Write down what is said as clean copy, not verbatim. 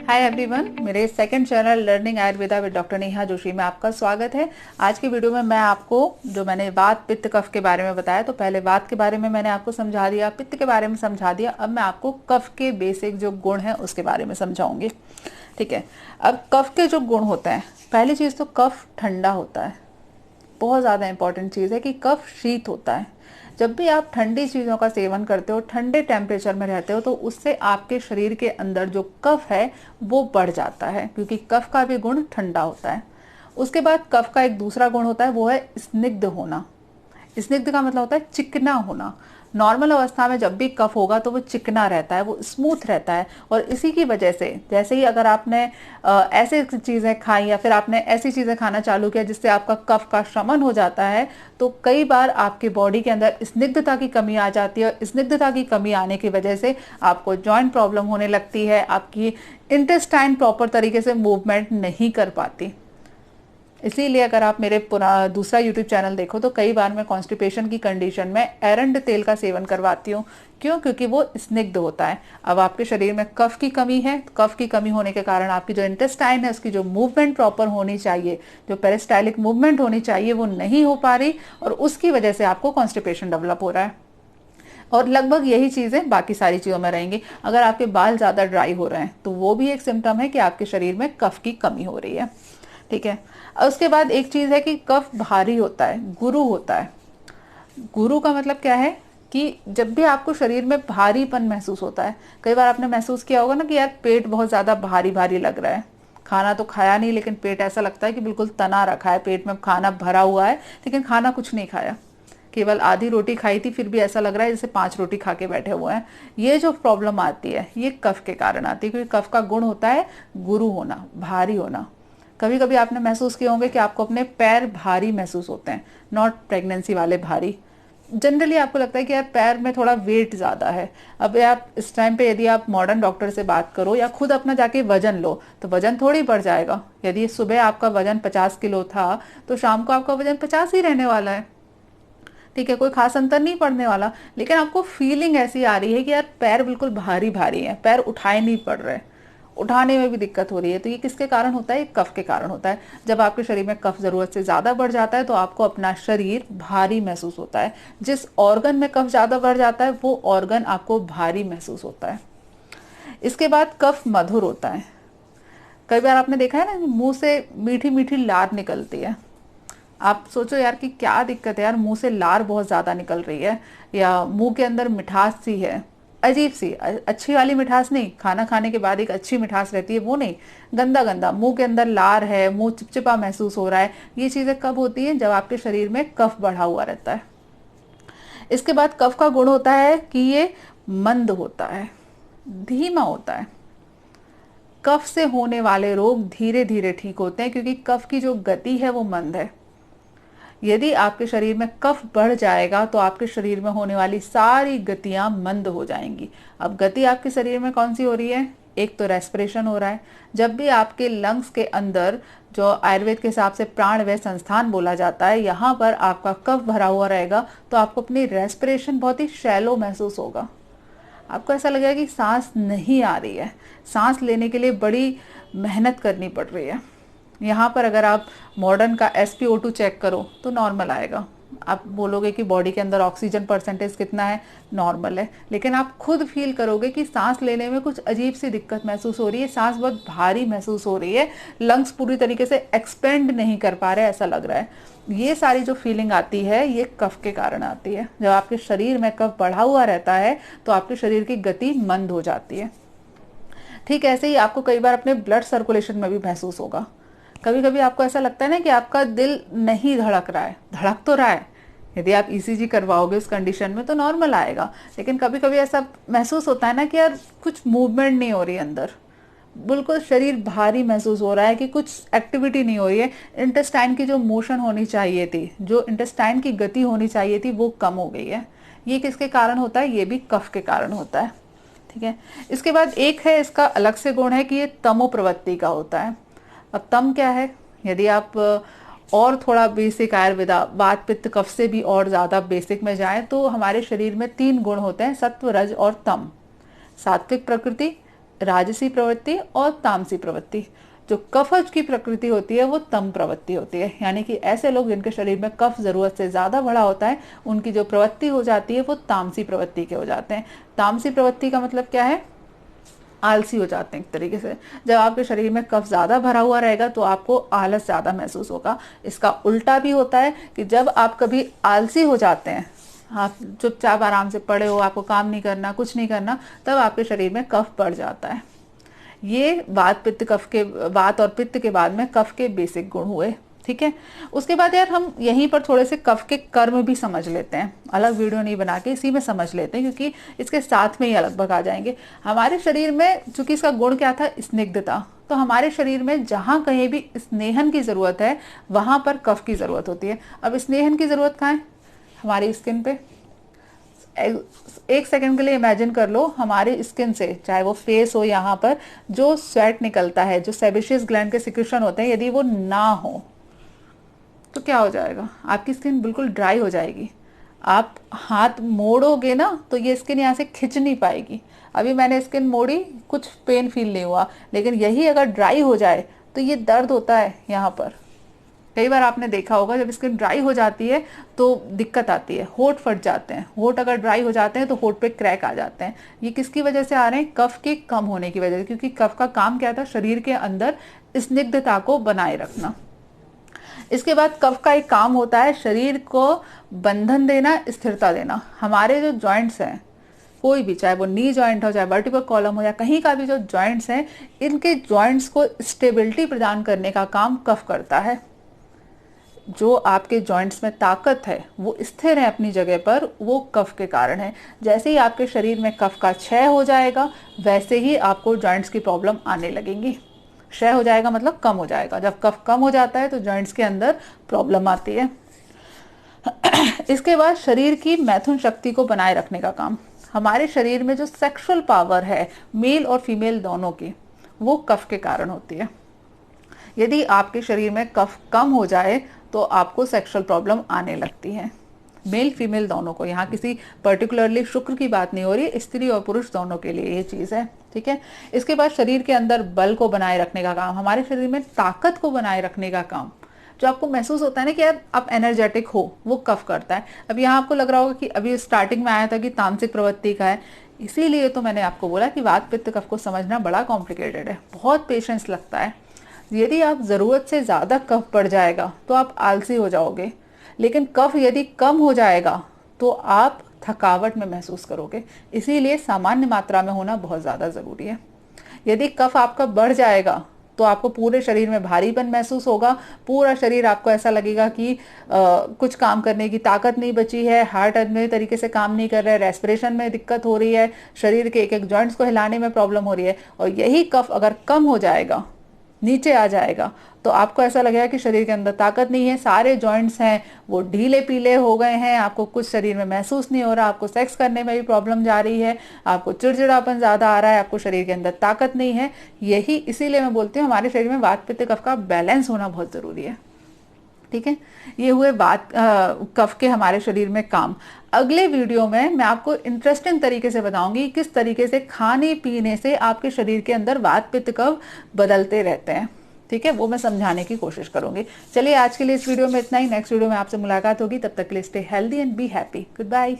Hi everyone, मेरे second channel learning Ayurveda with doctor Neha Joshi में आपका स्वागत है। आज की वीडियो में मैं आपको जो मैंने वात पित्त कफ के बारे में बताया, तो पहले वात के बारे में मैंने आपको समझा दिया, पित्त के बारे में समझा दिया। अब मैं आपको कफ के बेसिक जो गुण हैं उसके बारे में समझाऊंगी। ठीक है। अब कफ के जो गुण होते हैं, पहली चीज़ तो कफ ठंडा होता है। बहुत ज़्यादा इंपॉर्टेंट चीज़ है कि कफ शीत होता है। जब भी आप ठंडी चीज़ों का सेवन करते हो, ठंडे टेम्परेचर में रहते हो, तो उससे आपके शरीर के अंदर जो कफ है वो बढ़ जाता है, क्योंकि कफ का भी गुण ठंडा होता है। उसके बाद कफ का एक दूसरा गुण होता है, वो है स्निग्ध होना। स्निग्ध का मतलब होता है चिकना होना। नॉर्मल अवस्था में जब भी कफ होगा तो वो चिकना रहता है, वो स्मूथ रहता है। और इसी की वजह से जैसे ही अगर आपने ऐसे चीज़ें खाई या फिर आपने ऐसी चीज़ें खाना चालू किया जिससे आपका कफ का शमन हो जाता है, तो कई बार आपके बॉडी के अंदर स्निग्धता की कमी आ जाती है। और स्निग्धता की कमी आने की वजह से आपको जॉइंट प्रॉब्लम होने लगती है, आपकी इंटेस्टाइन प्रॉपर तरीके से मूवमेंट नहीं कर पाती। इसीलिए अगर आप मेरे दूसरा यूट्यूब चैनल देखो तो कई बार मैं कॉन्स्टिपेशन की कंडीशन में एरंड तेल का सेवन करवाती हूँ। क्यों? क्योंकि वो स्निग्ध होता है। अब आपके शरीर में कफ की कमी है, कफ की कमी होने के कारण आपकी जो इंटेस्टाइन है उसकी जो मूवमेंट प्रॉपर होनी चाहिए, जो पेरिस्टाइलिक मूवमेंट होनी चाहिए, वो नहीं हो पा रही, और उसकी वजह से आपको कॉन्स्टिपेशन डेवलप हो रहा है। और लगभग यही चीज़ें बाकी सारी चीज़ों में रहेंगी। अगर आपके बाल ज़्यादा ड्राई हो रहे हैं तो वो भी एक सिम्टम है कि आपके शरीर में कफ की कमी हो रही है। ठीक है। उसके बाद एक चीज़ है कि कफ भारी होता है, गुरु होता है। गुरु का मतलब क्या है कि जब भी आपको शरीर में भारीपन महसूस होता है, कई बार आपने महसूस किया होगा ना कि यार पेट बहुत ज़्यादा भारी भारी लग रहा है। खाना तो खाया नहीं, लेकिन पेट ऐसा लगता है कि बिल्कुल तना रखा है, पेट में खाना भरा हुआ है लेकिन खाना कुछ नहीं खाया, केवल आधी रोटी खाई थी, फिर भी ऐसा लग रहा है जैसे 5 रोटी खा के बैठे हुए हैं। ये जो प्रॉब्लम आती है ये कफ के कारण आती है, क्योंकि कफ का गुण होता है गुरु होना, भारी होना। कभी कभी आपने महसूस किए होंगे कि आपको अपने पैर भारी महसूस होते हैं, नॉट प्रेगनेंसी वाले भारी। जनरली आपको लगता है कि यार पैर में थोड़ा वेट ज़्यादा है। अब आप इस टाइम पे यदि आप मॉडर्न डॉक्टर से बात करो या खुद अपना जाके वजन लो तो वजन थोड़ी बढ़ जाएगा। यदि सुबह आपका वजन 50 किलो था तो शाम को आपका वजन 50 ही रहने वाला है। ठीक है, कोई खास अंतर नहीं पड़ने वाला, लेकिन आपको फीलिंग ऐसी आ रही है कि यार पैर बिल्कुल भारी भारी है, पैर उठाए नहीं पड़ रहे, उठाने में भी दिक्कत हो रही है। तो ये किसके कारण होता है? ये कफ के कारण होता है। जब आपके शरीर में कफ ज़रूरत से ज़्यादा बढ़ जाता है तो आपको अपना शरीर भारी महसूस होता है। जिस ऑर्गन में कफ ज़्यादा बढ़ जाता है वो ऑर्गन आपको भारी महसूस होता है। इसके बाद कफ मधुर होता है। कई बार आपने देखा है ना, मुंह से मीठी मीठी लार निकलती है। आप सोचो यार कि क्या दिक्कत है यार, मुंह से लार बहुत ज़्यादा निकल रही है, या मुंह के अंदर मिठास सी है, अजीब सी, अच्छी वाली मिठास नहीं, खाना खाने के बाद एक अच्छी मिठास रहती है वो नहीं, गंदा गंदा मुंह के अंदर लार है, मुंह चिपचिपा महसूस हो रहा है। ये चीज़ें कब होती हैं? जब आपके शरीर में कफ बढ़ा हुआ रहता है। इसके बाद कफ का गुण होता है कि ये मंद होता है, धीमा होता है। कफ से होने वाले रोग धीरे धीरे ठीक होते हैं, क्योंकि कफ की जो गति है वो मंद है। यदि आपके शरीर में कफ बढ़ जाएगा तो आपके शरीर में होने वाली सारी गतियां मंद हो जाएंगी। अब गति आपके शरीर में कौन सी हो रही है? एक तो रेस्पिरेशन हो रहा है। जब भी आपके लंग्स के अंदर, जो आयुर्वेद के हिसाब से प्राणवायु संस्थान बोला जाता है, यहाँ पर आपका कफ भरा हुआ रहेगा तो आपको अपनी रेस्पिरेशन बहुत ही शैलो महसूस होगा। आपको ऐसा लगेगा कि सांस नहीं आ रही है, सांस लेने के लिए बड़ी मेहनत करनी पड़ रही है। यहाँ पर अगर आप मॉडर्न का SpO2 चेक करो तो नॉर्मल आएगा। आप बोलोगे कि बॉडी के अंदर ऑक्सीजन परसेंटेज कितना है? नॉर्मल है। लेकिन आप खुद फील करोगे कि सांस लेने में कुछ अजीब सी दिक्कत महसूस हो रही है, सांस बहुत भारी महसूस हो रही है, लंग्स पूरी तरीके से एक्सपेंड नहीं कर पा रहे, ऐसा लग रहा है। ये सारी जो फीलिंग आती है ये कफ के कारण आती है। जब आपके शरीर में कफ बढ़ा हुआ रहता है तो आपके शरीर की गति मंद हो जाती है। ठीक ऐसे ही आपको कई बार अपने ब्लड सर्कुलेशन में भी महसूस होगा। कभी कभी आपको ऐसा लगता है ना कि आपका दिल नहीं धड़क रहा है, धड़क तो रहा है। यदि आप ECG करवाओगे उस कंडीशन में तो नॉर्मल आएगा, लेकिन कभी कभी ऐसा महसूस होता है ना कि यार कुछ मूवमेंट नहीं हो रही अंदर, बिल्कुल शरीर भारी महसूस हो रहा है कि कुछ एक्टिविटी नहीं हो रही है। इंटेस्टाइन की जो मोशन होनी चाहिए थी, जो इंटेस्टाइन की गति होनी चाहिए थी, वो कम हो गई है। ये किसके कारण होता है? ये भी कफ के कारण होता है। ठीक है। इसके बाद एक है, इसका अलग से गुण है कि ये तमो प्रवृत्ति का होता है। अब तम क्या है? यदि आप और थोड़ा बेसिक आयुर्वेदा, वात पित्त कफ से भी और ज़्यादा बेसिक में जाएं तो हमारे शरीर में 3 गुण होते हैं, सत्व, रज और तम। सात्विक प्रकृति, राजसी प्रवृत्ति और तामसी प्रवृत्ति। जो कफज की प्रकृति होती है वो तम प्रवृत्ति होती है, यानी कि ऐसे लोग जिनके शरीर में कफ जरूरत से ज्यादा बढ़ा होता है, उनकी जो प्रवृत्ति हो जाती है वो तामसी प्रवृत्ति के हो जाते हैं। तामसी प्रवृत्ति का मतलब क्या है? आलसी हो जाते हैं एक तरीके से। जब आपके शरीर में कफ ज्यादा भरा हुआ रहेगा तो आपको आलस ज्यादा महसूस होगा। इसका उल्टा भी होता है कि जब आप कभी आलसी हो जाते हैं, आप चुपचाप आराम से पड़े हो, आपको काम नहीं करना, कुछ नहीं करना, तब आपके शरीर में कफ बढ़ जाता है। ये वात और पित्त के बाद में कफ के बेसिक गुण हुए। ठीक है, उसके बाद यार हम यहीं पर थोड़े से कफ के कर्म भी समझ लेते हैं। अलग वीडियो नहीं बना के इसी में समझ लेते हैं, क्योंकि इसके साथ में ही अलग भग आ जाएंगे। हमारे शरीर में चूंकि इसका गुण क्या था? स्निग्धता। तो हमारे शरीर में जहां कहीं भी स्नेहन की जरूरत है वहां पर कफ की जरूरत होती है। अब स्नेहन की जरूरत कहाँ है? हमारी स्किन पे। एक सेकंड के लिए इमेजिन कर लो, हमारी स्किन से, चाहे वो फेस हो, यहाँ पर जो स्वेट निकलता है, जो सेबेशियस ग्लैंड के सिक्रेशन होते हैं, यदि वो ना हो तो क्या हो जाएगा? आपकी स्किन बिल्कुल ड्राई हो जाएगी। आप हाथ मोड़ोगे ना तो ये स्किन यहाँ से खिंच नहीं पाएगी। अभी मैंने स्किन मोड़ी, कुछ पेन फील नहीं हुआ, लेकिन यही अगर ड्राई हो जाए तो ये दर्द होता है यहाँ पर। कई बार आपने देखा होगा जब स्किन ड्राई हो जाती है तो दिक्कत आती है, होंठ फट जाते हैं। होंठ अगर ड्राई हो जाते हैं तो होंठ पे क्रैक आ जाते हैं। ये किसकी वजह से आ रहे हैं? कफ के कम होने की वजह से, क्योंकि कफ का काम क्या था? शरीर के अंदर स्निग्धता को बनाए रखना। इसके बाद कफ का एक काम होता है शरीर को बंधन देना, स्थिरता देना। हमारे जो जॉइंट्स हैं, कोई भी, चाहे वो नी जॉइंट हो, चाहे वर्टिब्रल कॉलम हो, या कहीं का भी जो जॉइंट्स हैं, इनके जॉइंट्स को स्टेबिलिटी प्रदान करने का काम कफ करता है। जो आपके जॉइंट्स में ताकत है वो स्थिर है अपनी जगह पर, वो कफ के कारण है। जैसे ही आपके शरीर में कफ का क्षय हो जाएगा वैसे ही आपको जॉइंट्स की प्रॉब्लम आने लगेंगी। क्षय हो जाएगा मतलब कम हो जाएगा। जब कफ कम हो जाता है तो जॉइंट्स के अंदर प्रॉब्लम आती है। इसके बाद शरीर की मैथुन शक्ति को बनाए रखने का काम। हमारे शरीर में जो सेक्सुअल पावर है मेल और फीमेल दोनों की, वो कफ के कारण होती है। यदि आपके शरीर में कफ कम हो जाए तो आपको सेक्सुअल प्रॉब्लम आने लगती है। मेल फीमेल दोनों को, यहाँ किसी पर्टिकुलरली शुक्र की बात नहीं हो रही, स्त्री और पुरुष दोनों के लिए ये चीज है। ठीक है, इसके बाद शरीर के अंदर बल को बनाए रखने का काम, हमारे शरीर में ताकत को बनाए रखने का काम। जो आपको महसूस होता है ना कि यार आप एनर्जेटिक हो, वो कफ करता है। अब यहाँ आपको लग रहा होगा कि अभी स्टार्टिंग में आया था कि तामसिक प्रवृत्ति का है, इसीलिए तो मैंने आपको बोला कि वात पित्त कफ को समझना बड़ा कॉम्प्लिकेटेड है, बहुत पेशेंस लगता है। यदि आप जरूरत से ज्यादा कफ बढ़ जाएगा तो आप आलसी हो जाओगे, लेकिन कफ यदि कम हो जाएगा तो आप थकावट में महसूस करोगे। इसीलिए सामान्य मात्रा में होना बहुत ज्यादा जरूरी है। यदि कफ आपका बढ़ जाएगा तो आपको पूरे शरीर में भारीपन महसूस होगा। पूरा शरीर आपको ऐसा लगेगा कि कुछ काम करने की ताकत नहीं बची है, हार्ट अच्छे तरीके से काम नहीं कर रहा है, रेस्पिरेशन में दिक्कत हो रही है, शरीर के एक एक जॉइंट्स को हिलाने में प्रॉब्लम हो रही है। और यही कफ अगर कम हो जाएगा, नीचे आ जाएगा, तो आपको ऐसा लगेगा कि शरीर के अंदर ताकत नहीं है, सारे जॉइंट्स हैं वो ढीले पीले हो गए हैं, आपको कुछ शरीर में महसूस नहीं हो रहा, आपको सेक्स करने में भी प्रॉब्लम जा रही है, आपको चिड़चिड़ापन ज्यादा आ रहा है, आपको शरीर के अंदर ताकत नहीं है। यही इसीलिए मैं बोलती हूँ हमारे शरीर में वात पित्त कफ का बैलेंस होना बहुत जरूरी है। ठीक है, ये हुए बात कफ के हमारे शरीर में काम। अगले वीडियो में मैं आपको इंटरेस्टिंग तरीके से बताऊंगी किस तरीके से खाने पीने से आपके शरीर के अंदर वात पित्त कफ बदलते रहते हैं। ठीक है, वो मैं समझाने की कोशिश करूंगी। चलिए आज के लिए इस वीडियो में इतना ही। नेक्स्ट वीडियो में आपसे मुलाकात होगी, तब तक के लिए stay healthy and be happy. Good bye.